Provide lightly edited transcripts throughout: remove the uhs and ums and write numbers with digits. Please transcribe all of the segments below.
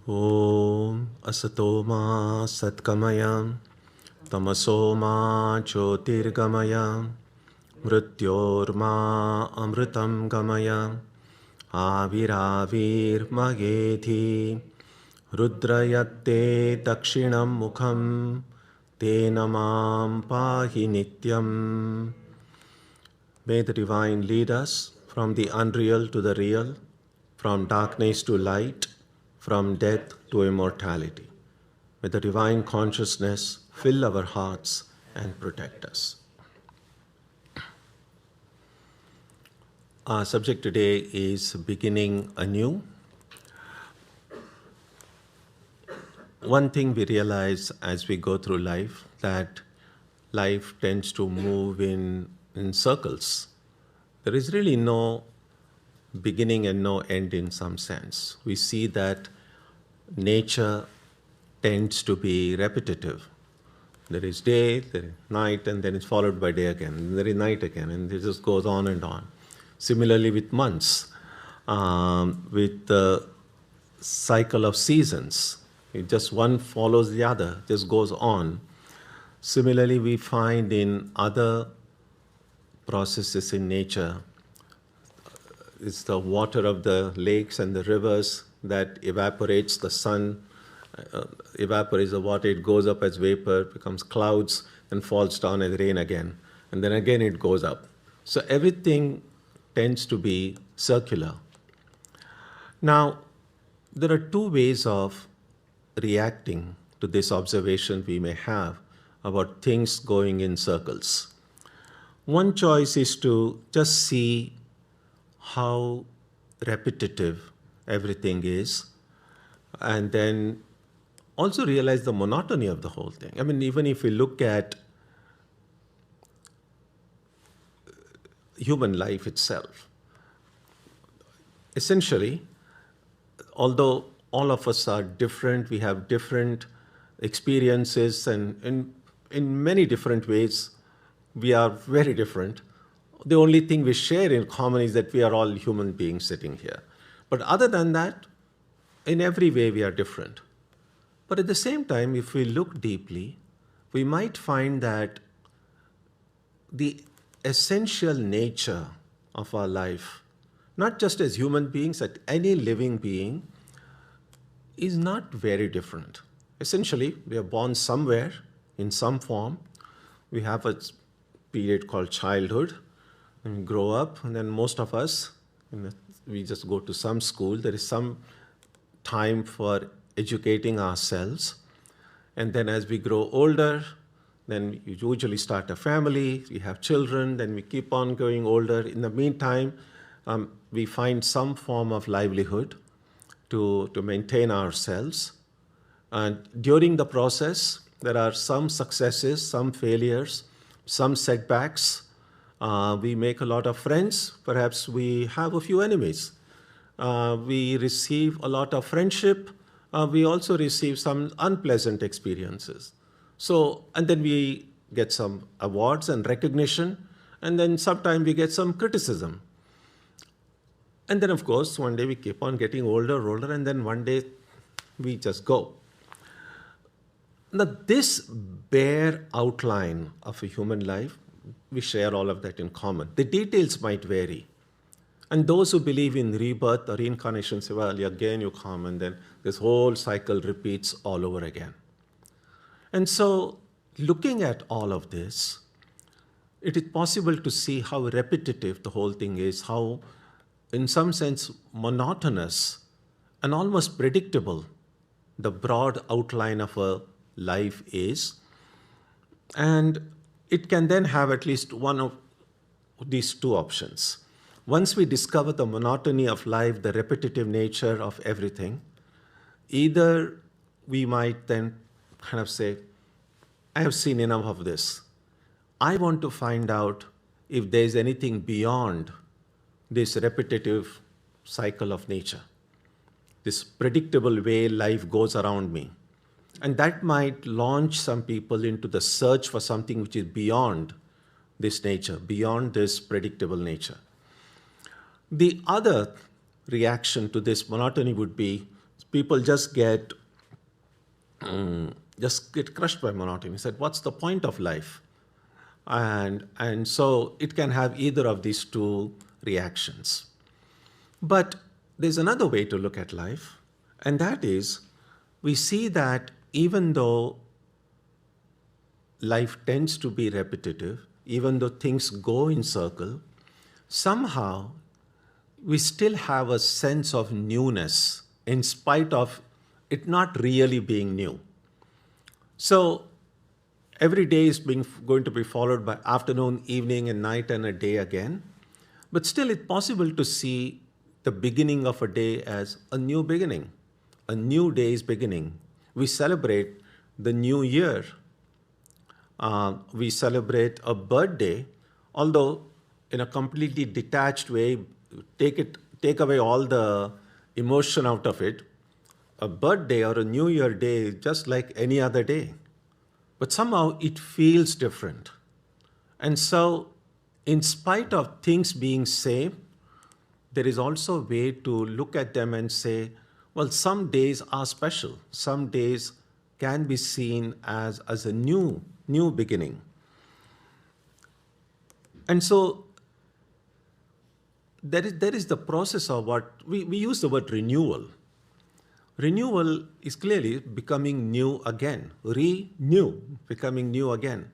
Om Asatoma Satkamayam Tamasoma Jyotirgamayam Mrityorma Amritam Gamayam Aviravir Magedhi Rudrayate Dakshinam Mukham Tenamam Pahi Nityam. May the Divine lead us from the unreal to the real, from darkness to light, from death to immortality. May the Divine Consciousness fill our hearts and protect us. Our subject today is beginning anew. One thing we realize as we go through life, that life tends to move in circles. There is really no beginning and no end in some sense. We see that nature tends to be repetitive. There is day, there is night, and then it's followed by day again, and there is night again, and it just goes on and on. Similarly with months, with the cycle of seasons, it just one follows the other, just goes on. Similarly, we find in other processes in nature, it's the water of the lakes and the rivers that evaporates, the sun evaporates the water, it goes up as vapor, becomes clouds, and falls down as rain again. And then again it goes up. So everything tends to be circular. Now, there are two ways of reacting to this observation we may have about things going in circles. One choice is to just see how repetitive everything is, and then also realize the monotony of the whole thing. I mean, even if we look at human life itself, essentially, although all of us are different, we have different experiences, and in many different ways, we are very different. The only thing we share in common is that we are all human beings sitting here. But other than that, in every way we are different. But at the same time, if we look deeply, we might find that the essential nature of our life, not just as human beings, that any living being, is not very different. Essentially, we are born somewhere, in some form. We have a period called childhood, and we grow up, and then most of us, we just go to some school. There is some time for educating ourselves. And then as we grow older, then we usually start a family, we have children, then we keep on going older. In the meantime, we find some form of livelihood to maintain ourselves. And during the process, there are some successes, some failures, some setbacks. We make a lot of friends. Perhaps we have a few enemies. We receive a lot of friendship. We also receive some unpleasant experiences. So, and then we get some awards and recognition, and then sometimes we get some criticism. And then, of course, one day we keep on getting older, and then one day we just go. Now, this bare outline of a human life, we share all of that in common. The details might vary. And those who believe in rebirth or reincarnation say, well, again you come, and then this whole cycle repeats all over again. And so, looking at all of this, it is possible to see how repetitive the whole thing is, how, in some sense, monotonous and almost predictable the broad outline of a life is. And it can then have at least one of these two options. Once we discover the monotony of life, the repetitive nature of everything, either we might then kind of say, I have seen enough of this. I want to find out if there is anything beyond this repetitive cycle of nature, this predictable way life goes around me. And that might launch some people into the search for something which is beyond this nature, beyond this predictable nature. The other reaction to this monotony would be People just get crushed by monotony. He said, what's the point of life? And so it can have either of these two reactions. But there's another way to look at life, and that is we see that even though life tends to be repetitive, even though things go in circle, somehow we still have a sense of newness in spite of it not really being new. So every day is going to be followed by afternoon, evening, and night, and a day again. But still, it's possible to see the beginning of a day as a new beginning, a new day's beginning. We celebrate the new year. We celebrate a birthday, although in a completely detached way, take away all the emotion out of it. A birthday or a New Year day is just like any other day. But somehow it feels different. And so, in spite of things being same, there is also a way to look at them and say, well, some days are special. Some days can be seen as a new beginning. And so there is the process of what we use the word renewal. Renewal is clearly becoming new again, renew, becoming new again.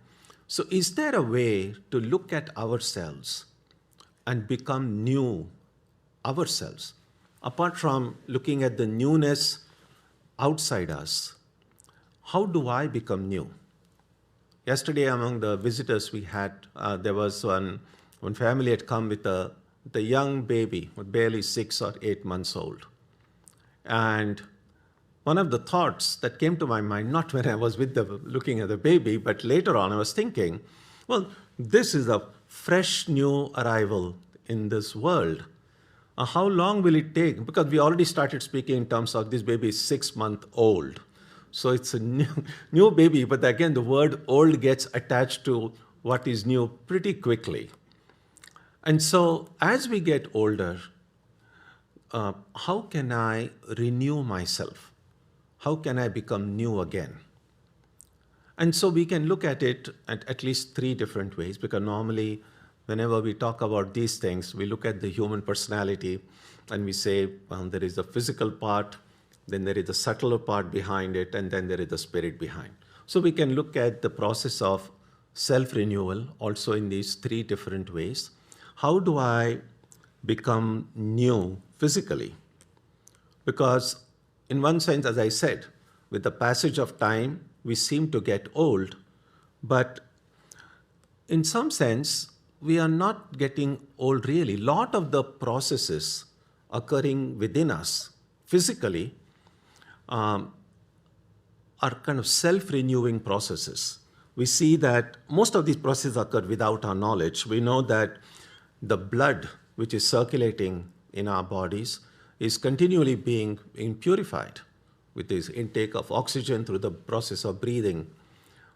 So is there a way to look at ourselves and become new ourselves, apart from looking at the newness outside us? How do I become new? Yesterday, among the visitors we had, there was one family had come with a young baby, barely 6 or 8 months old. And one of the thoughts that came to my mind, not when I was with them looking at the baby, but later on, I was thinking, well, this is a fresh new arrival in this world. How long will it take? Because we already started speaking in terms of this baby is 6 months old. So it's a new baby, but again, the word old gets attached to what is new pretty quickly. And so as we get older, how can I renew myself? How can I become new again? And so we can look at it at least 3 different ways, because normally whenever we talk about these things, we look at the human personality and we say, well, there is the physical part, then there is the subtler part behind it, and then there is the spirit behind. So we can look at the process of self-renewal also in these 3 different ways. How do I become new physically? Because in one sense, as I said, with the passage of time, we seem to get old, but in some sense, we are not getting old really. A lot of the processes occurring within us physically are kind of self-renewing processes. We see that most of these processes occur without our knowledge. We know that the blood which is circulating in our bodies is continually being purified with this intake of oxygen through the process of breathing.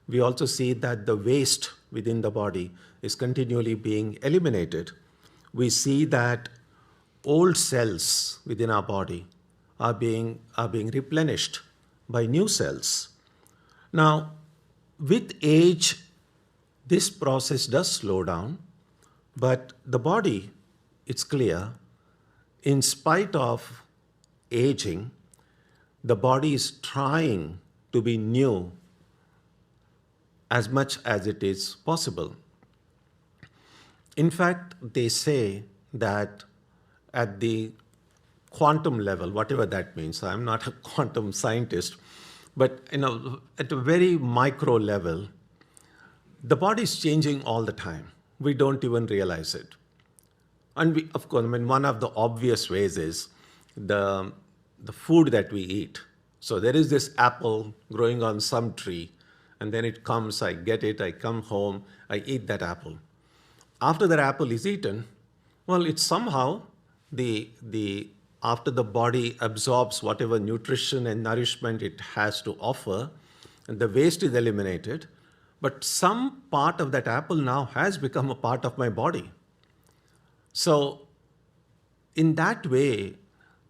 We also see that the waste within the body is continually being eliminated. We see that old cells within our body are being replenished by new cells. Now, with age, this process does slow down, but the body, it's clear, in spite of aging, the body is trying to be new as much as it is possible. In fact, they say that at the quantum level, whatever that means, I'm not a quantum scientist, but at a very micro level, the body is changing all the time. We don't even realize it. And of course, one of the obvious ways is the food that we eat. So there is this apple growing on some tree, and then it comes, I get it, I come home, I eat that apple. After that apple is eaten, well, it's somehow after the body absorbs whatever nutrition and nourishment it has to offer, and the waste is eliminated, but some part of that apple now has become a part of my body. So in that way,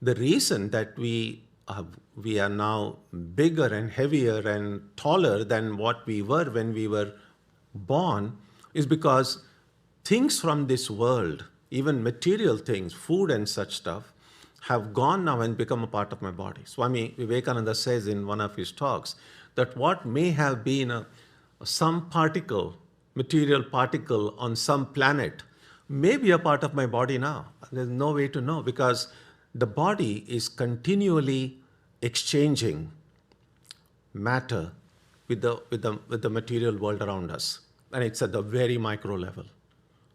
the reason that we we are now bigger and heavier and taller than what we were when we were born is because things from this world, even material things, food and such stuff, have gone now and become a part of my body. Swami Vivekananda says in one of his talks that what may have been some particle, material particle on some planet, may be a part of my body now. There's no way to know because the body is continually exchanging matter with the material world around us. And it's at the very micro level.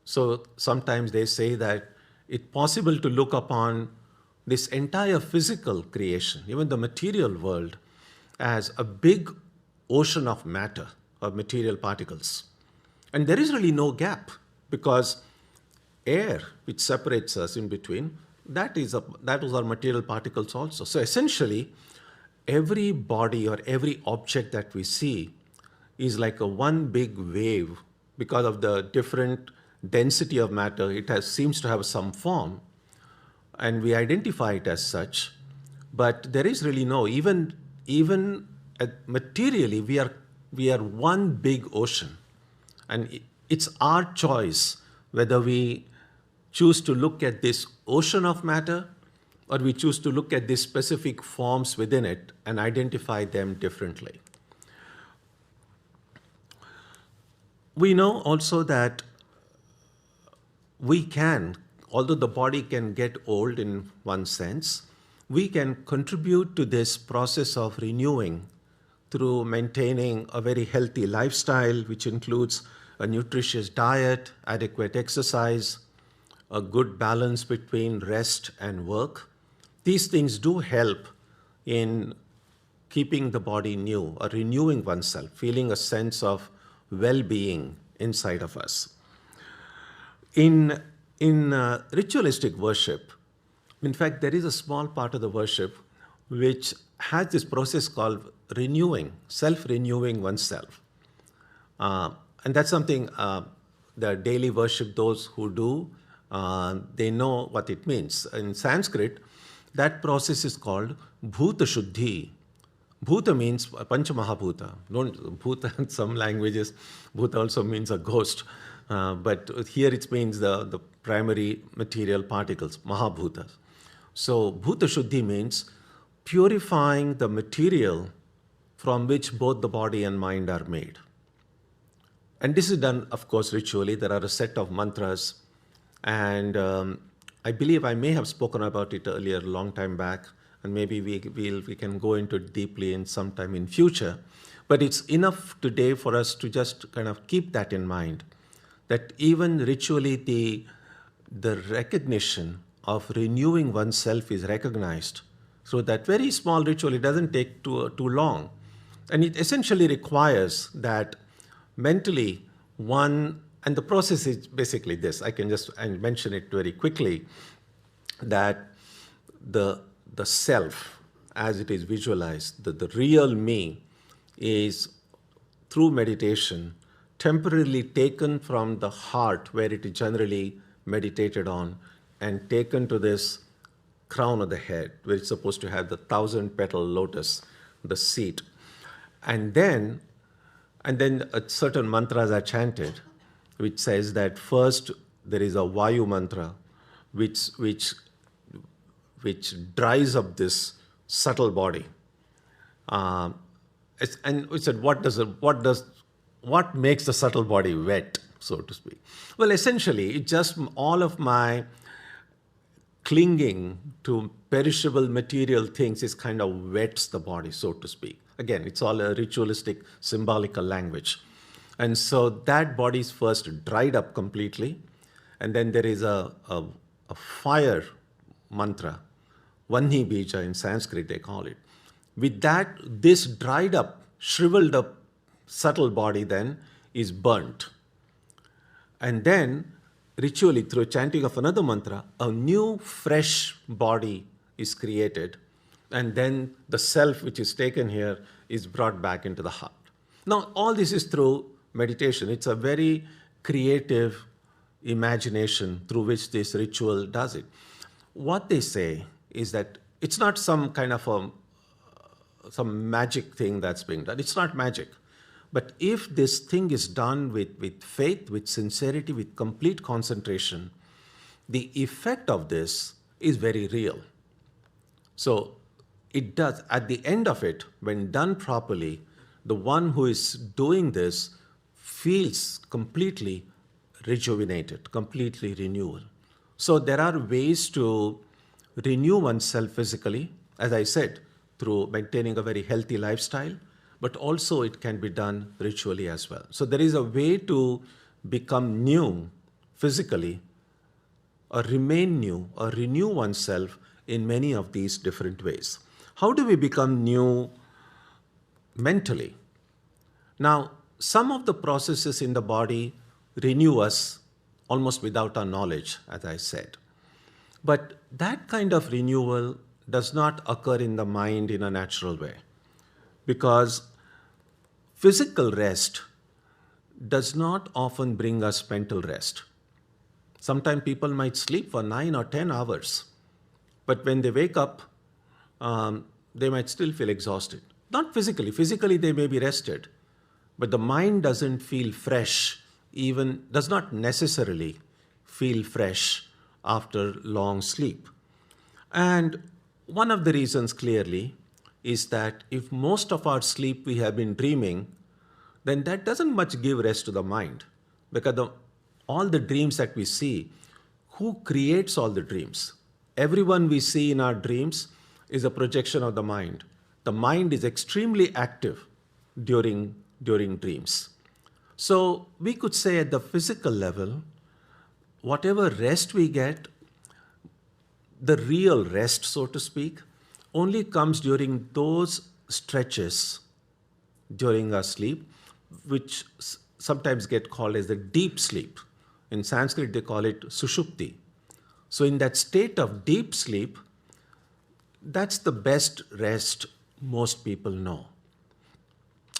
So sometimes they say that it's possible to look upon this entire physical creation, even the material world, as a big ocean of matter, of material particles. And there is really no gap because air, which separates us in between, that was our material particles also. So essentially, every body or every object that we see is like a one big wave because of the different density of matter. It seems to have some form, and we identify it as such. But there is really no, even materially, we are one big ocean. And it's our choice whether we choose to look at this ocean of matter or we choose to look at these specific forms within it and identify them differently. We know also that we can, although the body can get old in one sense, we can contribute to this process of renewing through maintaining a very healthy lifestyle, which includes a nutritious diet, adequate exercise, a good balance between rest and work. These things do help in keeping the body new or renewing oneself, feeling a sense of well-being inside of us. In ritualistic worship, in fact, there is a small part of the worship which has this process called renewing, self-renewing oneself. And that's something the daily worship, those who do, they know what it means. In Sanskrit, that process is called Bhuta Shuddhi. Bhuta means Pancha Mahabhuta. Bhuta in some languages, Bhuta also means a ghost. But here it means the primary material particles, Mahabhutas. So Bhuta Shuddhi means purifying the material from which both the body and mind are made. And this is done, of course, ritually. There are a set of mantras. And I believe I may have spoken about it earlier, a long time back. And maybe we can go into it deeply in some time in future. But it's enough today for us to just kind of keep that in mind, that even ritually the recognition of renewing oneself is recognized. So that very small ritual, it doesn't take too long. And it essentially requires that mentally one, and the process is basically this, I can just mention it very quickly, that the self, as it is visualized, the real me is, through meditation, temporarily taken from the heart where it is generally meditated on and taken to this crown of the head where it's supposed to have the 1,000-petal lotus, the seat. And then certain mantras are chanted, which says that first there is a Vayu mantra, which dries up this subtle body. And we said, what makes the subtle body wet, so to speak? Well, essentially, it's just all of my clinging to perishable material things is kind of wets the body, so to speak. Again, it's all a ritualistic, symbolical language. And so that body is first dried up completely. And then there is a fire mantra, Vanni Bija in Sanskrit, they call it. With that, this dried up, shriveled up subtle body then is burnt. And then, ritually, through chanting of another mantra, a new, fresh body is created. And then the self which is taken here is brought back into the heart. Now, all this is through meditation. It's a very creative imagination through which this ritual does it. What they say is that It's not some kind of some magic thing that's being done. It's not magic. But if this thing is done with faith, with sincerity, with complete concentration, the effect of this is very real. So it does, at the end of it, when done properly, the one who is doing this feels completely rejuvenated, completely renewal. So there are ways to renew oneself physically, as I said, through maintaining a very healthy lifestyle, but also it can be done ritually as well. So there is a way to become new physically, or remain new, or renew oneself in many of these different ways. How do we become new mentally? Now, some of the processes in the body renew us almost without our knowledge, as I said. But that kind of renewal does not occur in the mind in a natural way, because physical rest does not often bring us mental rest. Sometimes people might sleep for 9 or 10 hours, but when they wake up, they might still feel exhausted. Not physically. Physically, they may be rested, but the mind doesn't feel fresh, even does not necessarily feel fresh after long sleep. And one of the reasons clearly is that if most of our sleep we have been dreaming, then that doesn't much give rest to the mind, because all the dreams that we see, who creates all the dreams? Everyone we see in our dreams is a projection of the mind. The mind is extremely active during dreams. So we could say at the physical level, whatever rest we get, the real rest, so to speak, only comes during those stretches during our sleep, which sometimes get called as the deep sleep. In Sanskrit, they call it sushupti. So in that state of deep sleep, that's the best rest most people know.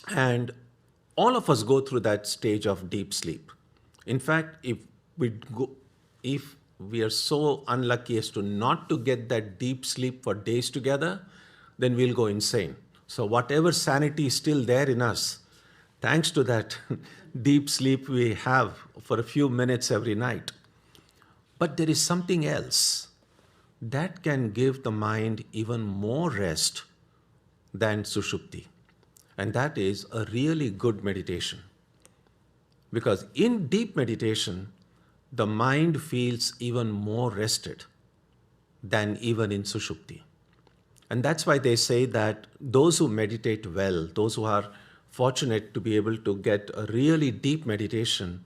And all of us go through that stage of deep sleep. In fact, if we are so unlucky as to not to get that deep sleep for days together, then we'll go insane. So whatever sanity is still there in us, thanks to that deep sleep we have for a few minutes every night. But there is something else that can give the mind even more rest than sushupti. And that is a really good meditation. Because in deep meditation, the mind feels even more rested than even in sushupti. And that's why they say that those who meditate well, those who are fortunate to be able to get a really deep meditation,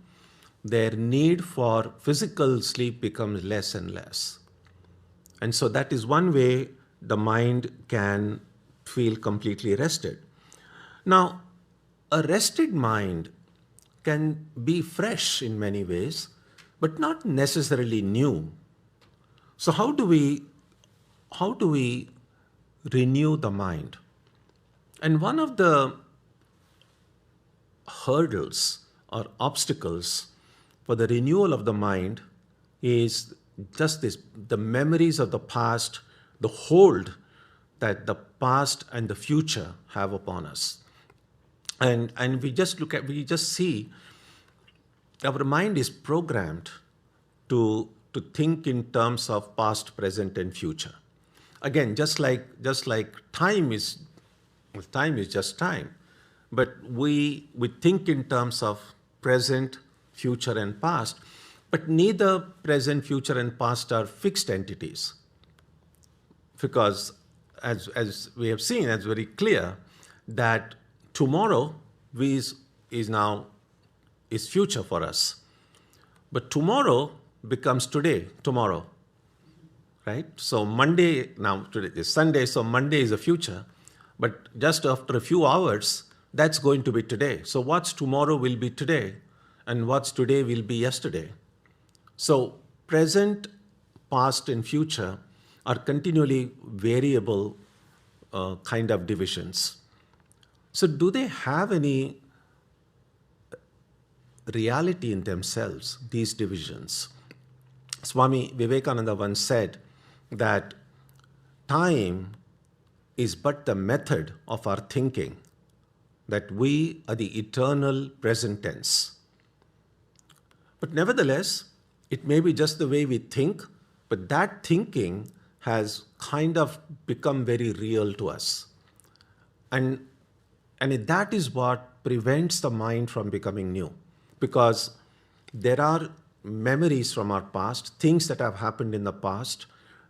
their need for physical sleep becomes less and less. And so that is one way the mind can feel completely rested. Now, a rested mind can be fresh in many ways, but not necessarily new. So how do we renew the mind? And one of the hurdles or obstacles for the renewal of the mind is just this: the memories of the past, the hold that the past and the future have upon us. And we just see our mind is programmed to think in terms of past, present, and future. Again, just like time is just time, but we think in terms of present, future, and past. But neither present, future, and past are fixed entities, because as we have seen, it's very clear that tomorrow is future for us. But tomorrow becomes today, tomorrow, right? So Monday, now today is Sunday, so Monday is the future. But just after a few hours, that's going to be today. So what's tomorrow will be today, and what's today will be yesterday. So present, past, and future are continually variable kind of divisions. So do they have any reality in themselves, these divisions? Swami Vivekananda once said that time is but the method of our thinking, that we are the eternal present tense. But nevertheless, it may be just the way we think, but that thinking has kind of become very real to us. And that is what prevents the mind from becoming new. Because there are memories from our past, things that have happened in the past,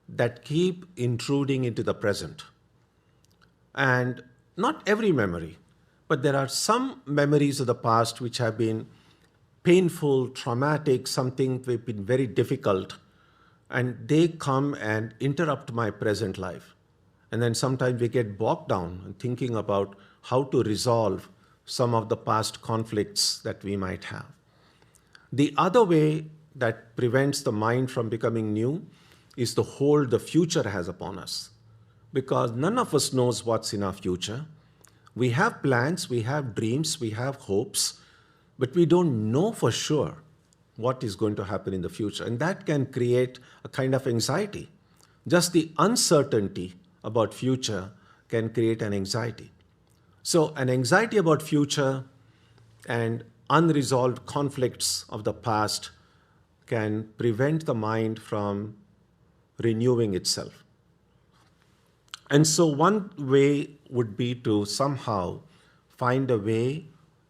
that keep intruding into the present. And not every memory, but there are some memories of the past which have been painful, traumatic, something which have been very difficult, and they come and interrupt my present life. And then sometimes we get bogged down in thinking about how to resolve some of the past conflicts that we might have. The other way that prevents the mind from becoming new is the hold the future has upon us. Because none of us knows what's in our future. We have plans, we have dreams, we have hopes, but we don't know for sure what is going to happen in the future. And that can create a kind of anxiety. Just the uncertainty about future can create an anxiety. So an anxiety about future and unresolved conflicts of the past can prevent the mind from renewing itself. And so one way would be to somehow find a way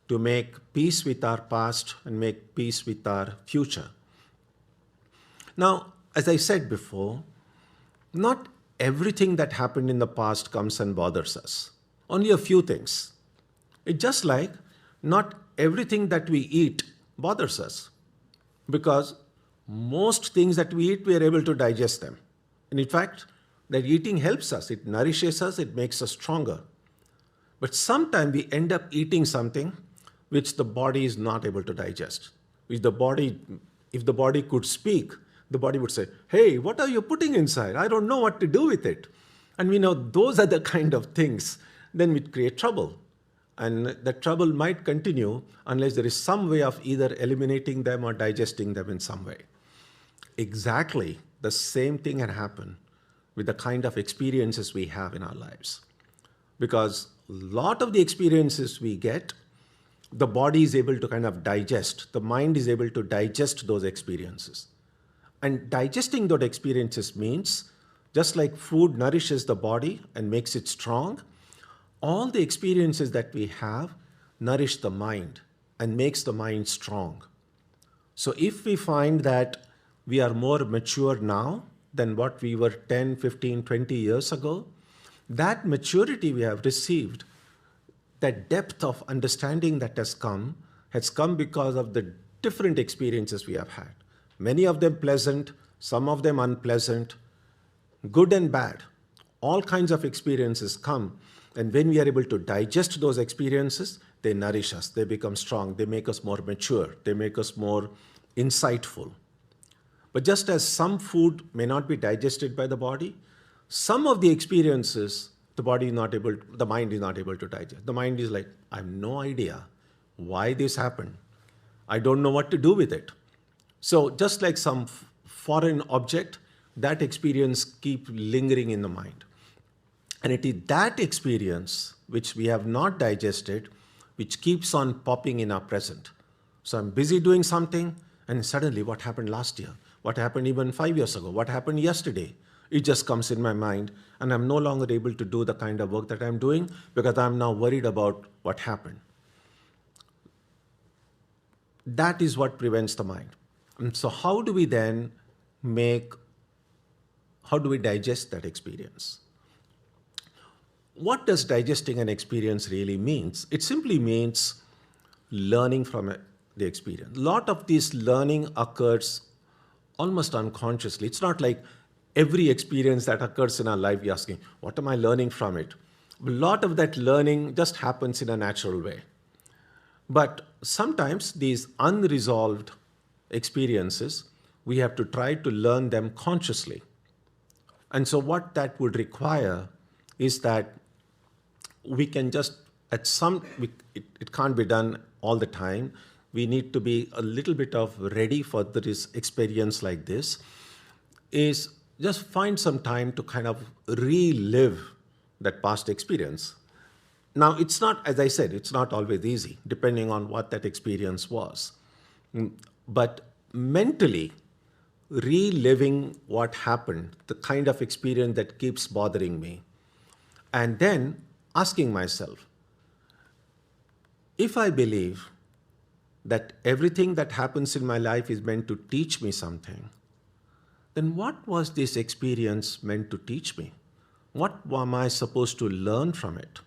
to make peace with our past and make peace with our future. Now, as I said before, not everything that happened in the past comes and bothers us. Only a few things. It's just like not everything that we eat bothers us, because most things that we eat, we are able to digest them. And in fact, that eating helps us, it nourishes us, it makes us stronger. But sometimes we end up eating something which the body is not able to digest. Which the body, if the body could speak, the body would say, "Hey, what are you putting inside? I don't know what to do with it." And we know those are the kind of things, then we create trouble. And that trouble might continue unless there is some way of either eliminating them or digesting them in some way. Exactly the same thing can happen with the kind of experiences we have in our lives. Because a lot of the experiences we get, the body is able to kind of digest, the mind is able to digest those experiences. And digesting those experiences means, just like food nourishes the body and makes it strong, all the experiences that we have nourish the mind and makes the mind strong. So if we find that we are more mature now than what we were 10, 15, 20 years ago, that maturity we have received, that depth of understanding that has come because of the different experiences we have had. Many of them pleasant, some of them unpleasant, good and bad. All kinds of experiences come, and when we are able to digest those experiences, they nourish us, they become strong, they make us more mature, they make us more insightful. But just as some food may not be digested by the body, some of the experiences the mind is not able to digest. The mind is like, I have no idea why this happened. I don't know what to do with it. So just like some foreign object, that experience keeps lingering in the mind. And it is that experience which we have not digested, which keeps on popping in our present. So I'm busy doing something, and suddenly what happened last year? What happened even 5 years ago? What happened yesterday? It just comes in my mind, and I'm no longer able to do the kind of work that I'm doing because I'm now worried about what happened. That is what prevents the mind. And so how do we digest that experience? What does digesting an experience really means? It simply means learning from the experience. A lot of this learning occurs almost unconsciously. It's not like every experience that occurs in our life, we're asking, what am I learning from it? A lot of that learning just happens in a natural way. But sometimes these unresolved experiences, we have to try to learn them consciously. And so what that would require is that we can just, it can't be done all the time. We need to be a little bit of ready for this experience like this, is just find some time to kind of relive that past experience. Now, it's not, as I said, it's not always easy, depending on what that experience was. But mentally, reliving what happened, the kind of experience that keeps bothering me, and then asking myself, if I believe that everything that happens in my life is meant to teach me something, then what was this experience meant to teach me? What am I supposed to learn from it?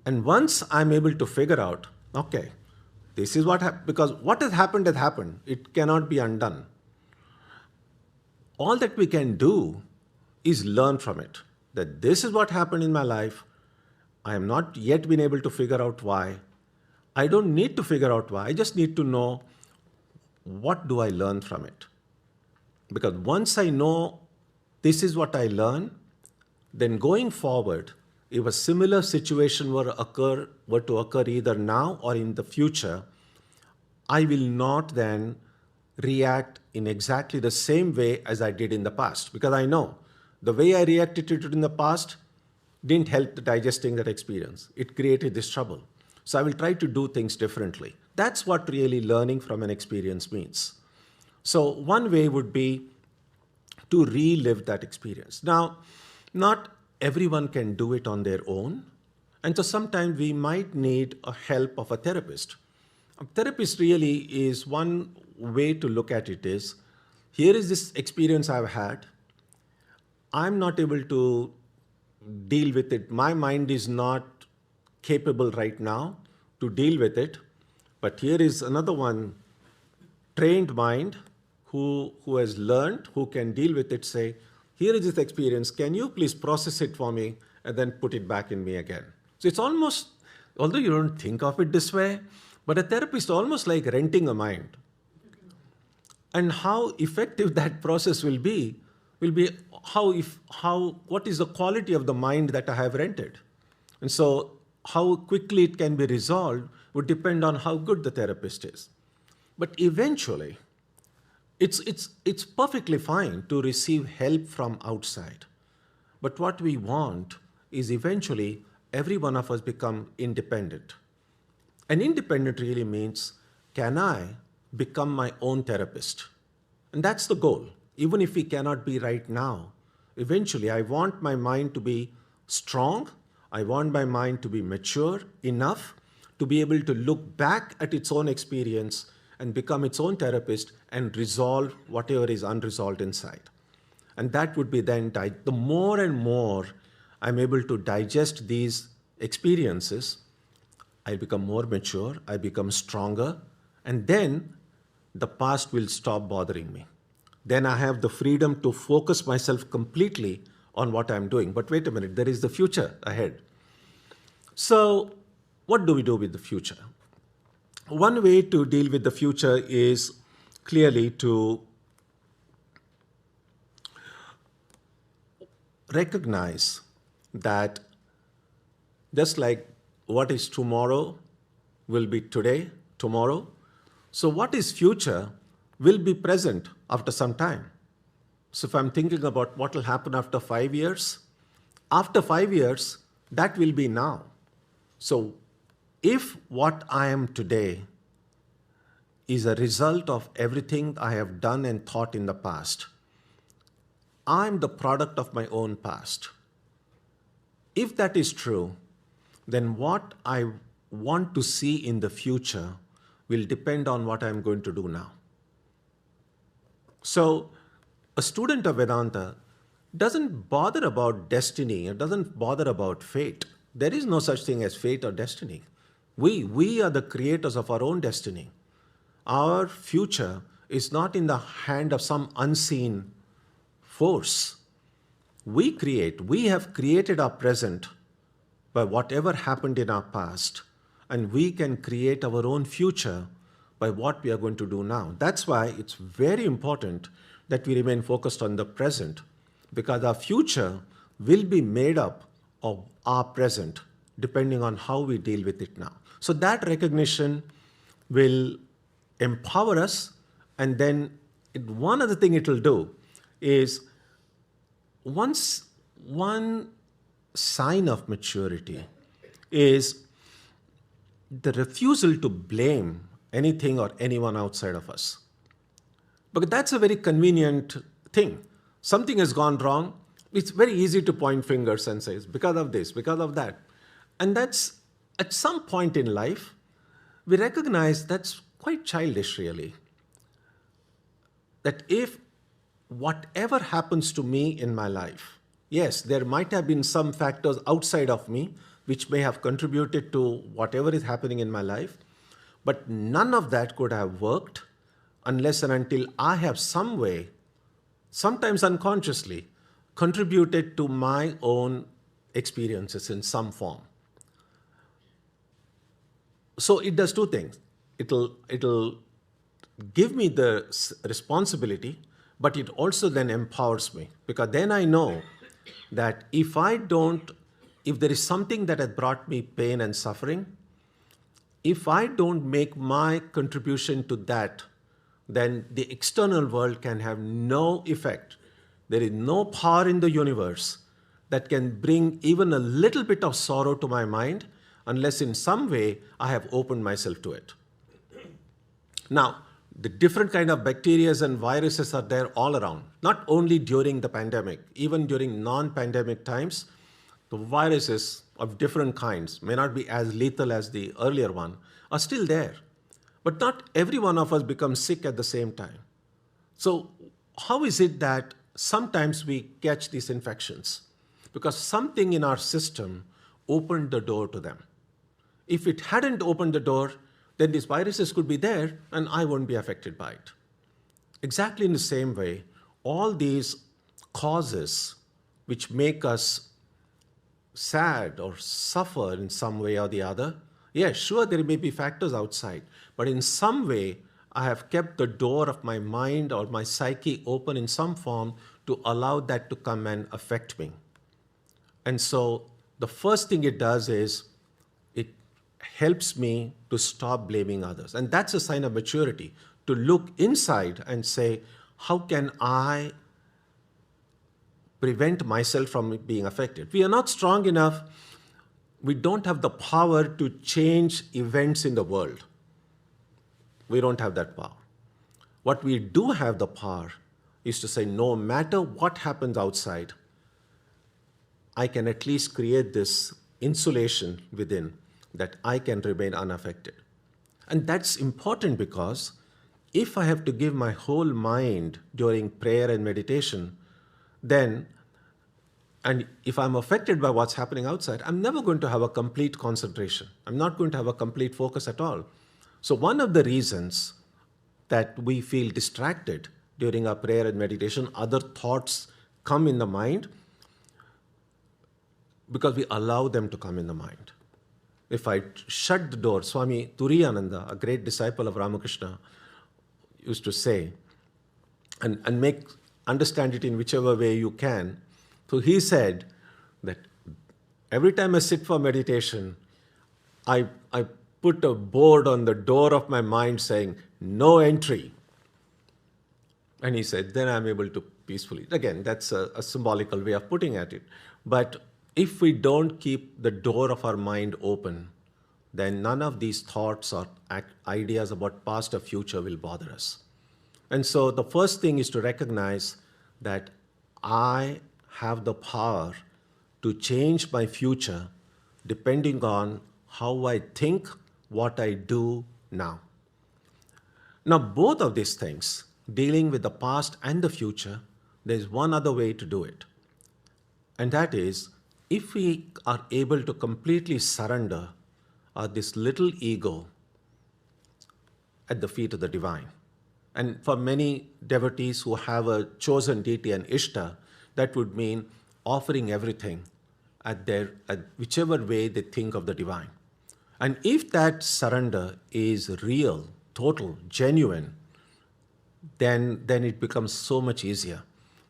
And once I'm able to figure out, okay, this is what happened, because what has happened. It cannot be undone. All that we can do is learn from it. That this is what happened in my life. I have not yet been able to figure out why. I don't need to figure out why. I just need to know, what do I learn from it? Because once I know this is what I learn, then going forward, if a similar situation were to occur either now or in the future, I will not then react in exactly the same way as I did in the past. Because I know the way I reacted to it in the past didn't help digesting that experience. It created this trouble. So I will try to do things differently. That's what really learning from an experience means. So one way would be to relive that experience. Now, not everyone can do it on their own. And so sometimes we might need a help of a therapist. A therapist really is one way to look at it is, here is this experience I've had. I'm not able to deal with it. My mind is not capable right now to deal with it. But here is another one, trained mind, who has learned, who can deal with it, say, here is this experience, can you please process it for me and then put it back in me again? So it's almost, although you don't think of it this way, but a therapist almost like renting a mind. And how effective that process will be what is the quality of the mind that I have rented. And so how quickly it can be resolved would depend on how good the therapist is. But eventually, it's perfectly fine to receive help from outside. But what we want is eventually every one of us become independent. And independent really means, can I become my own therapist? And that's the goal. Even if we cannot be right now, eventually I want my mind to be strong. I want my mind to be mature enough to be able to look back at its own experience and become its own therapist and resolve whatever is unresolved inside. And that would be then, the more and more I'm able to digest these experiences, I become more mature, I become stronger, and then the past will stop bothering me. Then I have the freedom to focus myself completely on what I'm doing. But wait a minute, there is the future ahead. So what do we do with the future? One way to deal with the future is clearly to recognize that just like what is tomorrow will be today, tomorrow. So what is future will be present after some time. So if I'm thinking about what will happen after 5 years, after 5 years, that will be now. So if what I am today is a result of everything I have done and thought in the past, I'm the product of my own past. If that is true, then what I want to see in the future will depend on what I'm going to do now. So a student of Vedanta doesn't bother about destiny, it doesn't bother about fate. There is no such thing as fate or destiny. We are the creators of our own destiny. Our future is not in the hand of some unseen force. We have created our present by whatever happened in our past, and we can create our own future by what we are going to do now. That's why it's very important that we remain focused on the present, because our future will be made up of our present depending on how we deal with it now. So that recognition will empower us, and then one other thing it will do, is one sign of maturity is the refusal to blame anything or anyone outside of us. But that's a very convenient thing. Something has gone wrong. It's very easy to point fingers and say, it's because of this, because of that. And that's, at some point in life, we recognize that's quite childish, really. That if whatever happens to me in my life, yes, there might have been some factors outside of me which may have contributed to whatever is happening in my life, but none of that could have worked unless and until I have some way, sometimes unconsciously, contributed to my own experiences in some form. So it does two things. It'll give me the responsibility, but it also then empowers me, because then I know that if there is something that has brought me pain and suffering, if I don't make my contribution to that, then the external world can have no effect. There is no power in the universe that can bring even a little bit of sorrow to my mind unless in some way I have opened myself to it. Now, the different kind of bacteria and viruses are there all around, not only during the pandemic, even during non-pandemic times. The viruses of different kinds, may not be as lethal as the earlier one, are still there. But not every one of us becomes sick at the same time. So how is it that sometimes we catch these infections? Because something in our system opened the door to them. If it hadn't opened the door, then these viruses could be there and I won't be affected by it. Exactly in the same way, all these causes which make us sad or suffer in some way or the other, yes, sure, there may be factors outside, but in some way, I have kept the door of my mind or my psyche open in some form to allow that to come and affect me. And so the first thing it does is it helps me to stop blaming others. And that's a sign of maturity, to look inside and say, how can I prevent myself from being affected? We are not strong enough. We don't have the power to change events in the world. We don't have that power. What we do have the power is to say, no matter what happens outside, I can at least create this insulation within that I can remain unaffected. And that's important because if I have to give my whole mind during prayer and meditation, then, and if I'm affected by what's happening outside, I'm never going to have a complete concentration. I'm not going to have a complete focus at all. So one of the reasons that we feel distracted during our prayer and meditation, other thoughts come in the mind, because we allow them to come in the mind. If I shut the door, Swami Tyagananda, a great disciple of Ramakrishna, used to say, and understand it in whichever way you can. So he said that every time I sit for meditation, I put a board on the door of my mind saying, no entry. And he said, then I'm able to peacefully. Again, that's a symbolical way of putting at it. But if we don't keep the door of our mind open, then none of these thoughts or ideas about past or future will bother us. And so the first thing is to recognize that I have the power to change my future depending on how I think, what I do now. Now, both of these things, dealing with the past and the future, there's one other way to do it. And that is, if we are able to completely surrender this little ego at the feet of the divine. And for many devotees who have a chosen deity and Ishta, that would mean offering everything at whichever way they think of the divine. And if that surrender is real, total, genuine, then it becomes so much easier.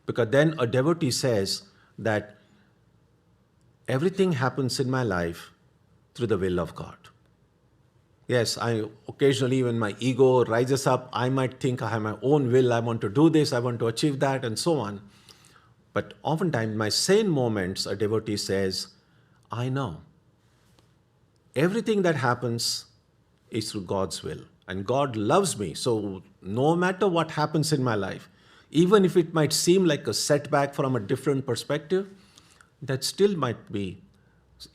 Because then a devotee says that everything happens in my life through the will of God. Yes, I occasionally, when my ego rises up, I might think I have my own will, I want to do this, I want to achieve that, and so on. But oftentimes, in my sane moments, a devotee says, I know everything that happens is through God's will. And God loves me. So no matter what happens in my life, even if it might seem like a setback from a different perspective, that still might be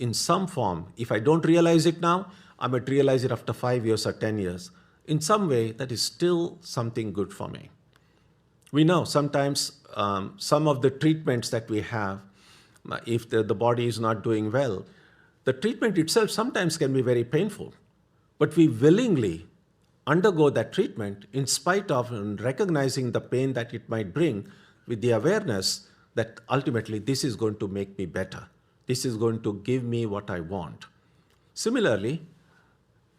in some form. If I don't realize it now, I might realize it after 5 years or 10 years. In some way, that is still something good for me. We know sometimes some of the treatments that we have, if the body is not doing well, the treatment itself sometimes can be very painful. But we willingly undergo that treatment in spite of recognizing the pain that it might bring, with the awareness that ultimately this is going to make me better. This is going to give me what I want. Similarly,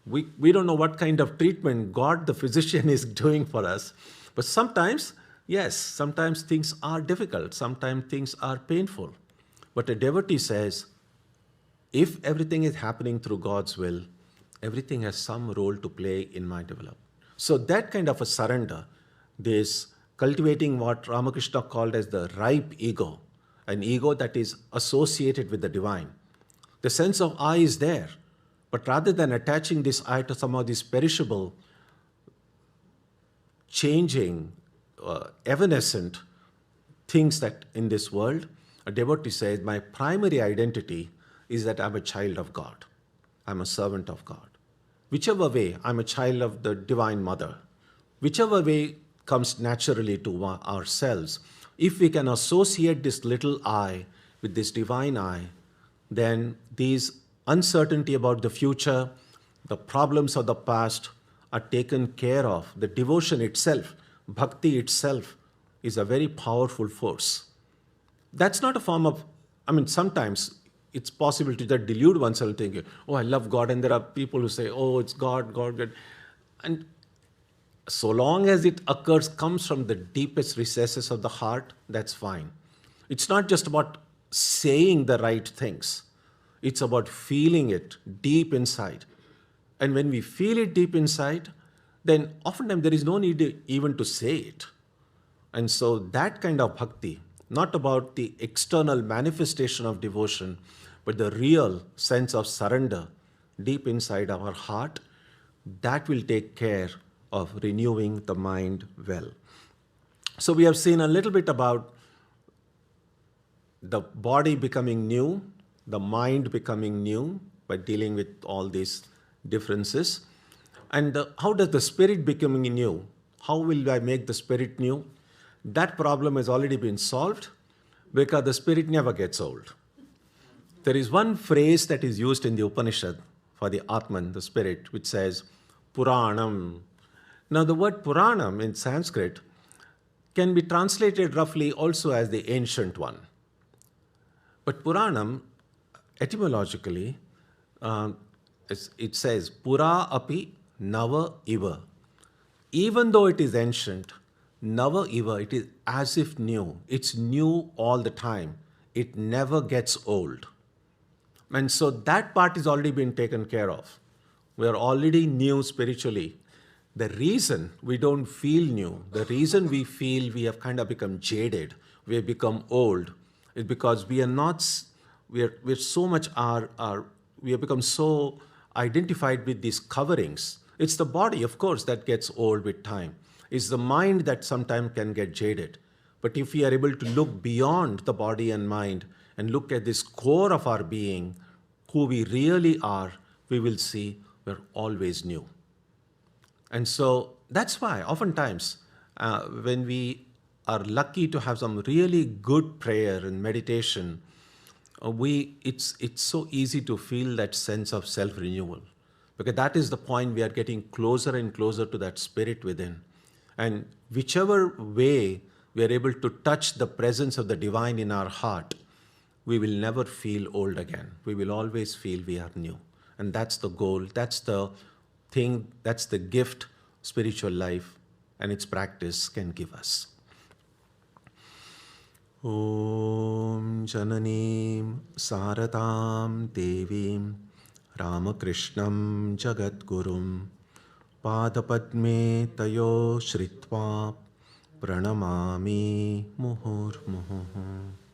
we don't know what kind of treatment God, the physician, is doing for us. But sometimes, yes, sometimes things are difficult. Sometimes things are painful. But a devotee says, if everything is happening through God's will, everything has some role to play in my development. So that kind of a surrender, this cultivating what Ramakrishna called as the ripe ego, an ego that is associated with the divine. The sense of I is there, but rather than attaching this I to some of these perishable, changing, evanescent things that in this world, a devotee says, my primary identity is that I'm a child of God. I'm a servant of God. Whichever way, I'm a child of the Divine Mother. Whichever way comes naturally to ourselves, if we can associate this little I with this divine I, then these uncertainty about the future, the problems of the past are taken care of. The devotion itself, bhakti itself, is a very powerful force. That's not a form of, sometimes it's possible to just delude oneself thinking, oh, I love God. And there are people who say, oh, it's God, God, God. And so long as it occurs, comes from the deepest recesses of the heart, that's fine. It's not just about saying the right things. It's about feeling it deep inside. And when we feel it deep inside, then oftentimes there is no need even to say it. And so that kind of bhakti, not about the external manifestation of devotion, but the real sense of surrender deep inside our heart, that will take care of renewing the mind well. So we have seen a little bit about the body becoming new, the mind becoming new by dealing with all these differences. And how does the spirit becoming new? How will I make the spirit new? That problem has already been solved because the spirit never gets old. There is one phrase that is used in the Upanishad for the Atman, the spirit, which says, Puranam. Now the word Puranam in Sanskrit can be translated roughly also as the ancient one. But Puranam, etymologically, it says, Pura api nava iva. Even though it is ancient, nava iva, it is as if new. It's new all the time. It never gets old. And so that part has already been taken care of. We are already new spiritually. The reason we don't feel new, the reason we feel we have kind of become jaded, we have become old, is because we are not, we're so much we have become so identified with these coverings. It's the body, of course, that gets old with time. It's the mind that sometimes can get jaded. But if we are able to look beyond the body and mind and look at this core of our being, who we really are, we will see we're always new. And so that's why oftentimes when we are lucky to have some really good prayer and meditation, it's so easy to feel that sense of self-renewal, because that is the point we are getting closer and closer to that spirit within. And whichever way we are able to touch the presence of the divine in our heart, we will never feel old again. We will always feel we are new. And that's the goal, that's the thing, that's the gift spiritual life and its practice can give us. Om Jananim Saratam Devim Ramakrishnam Jagadgurum Padapadme Tayo Shritva Pranamami Muhurmuhu.